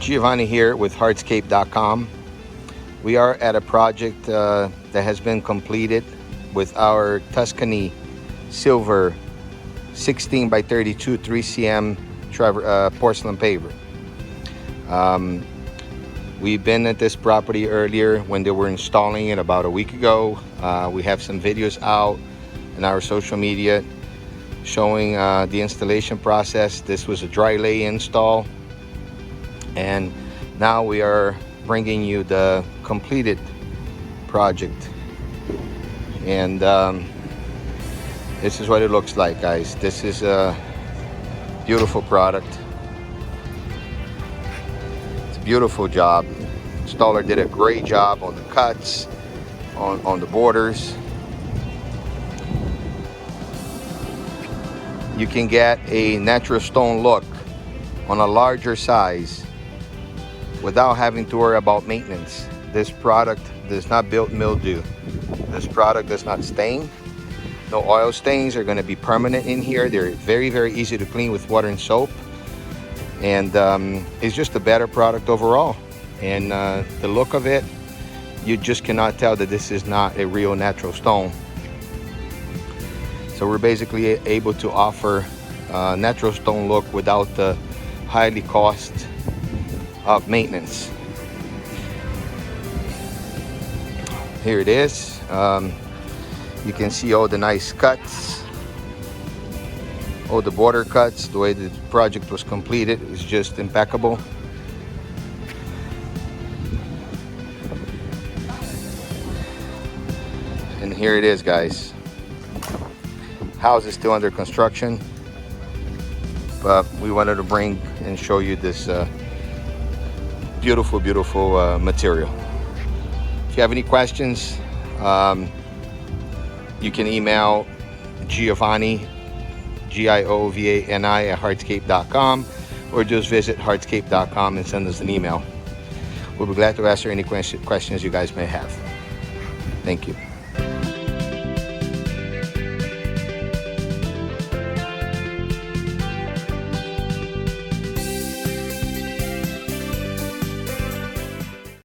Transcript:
Giovanni here with Hardscape.com. We are at a project that has been completed with our Tuscany silver 16 by 32 3cm porcelain paver. We've been at this property earlier when they were installing it about a week ago. We have some videos out in our social media showing the installation process. This was a dry lay install, and now we are bringing you the completed project. And this is what it looks like, guys. This is a beautiful product. It's a beautiful job. Installer did a great job on the cuts, on the borders. You can get a natural stone look on a larger size without having to worry about maintenance. This product does not build mildew. This product does not stain. No oil stains are going to be permanent in here. They're very, very easy to clean with water and soap. And it's just a better product overall. And the look of it, you just cannot tell that this is not a real natural stone. So we're basically able to offer a natural stone look without the highly cost of maintenance. Here it is. You can see all the nice cuts, all the border cuts. The way the project was completed is just impeccable. And here it is, guys. House is still under construction, but we wanted to bring and show you this beautiful material. If you have any questions, you can email Giovanni, Giovanni at Hardscape.com, or just visit Hardscape.com and send us an email. We'll be glad to answer any questions you guys may have. Thank you.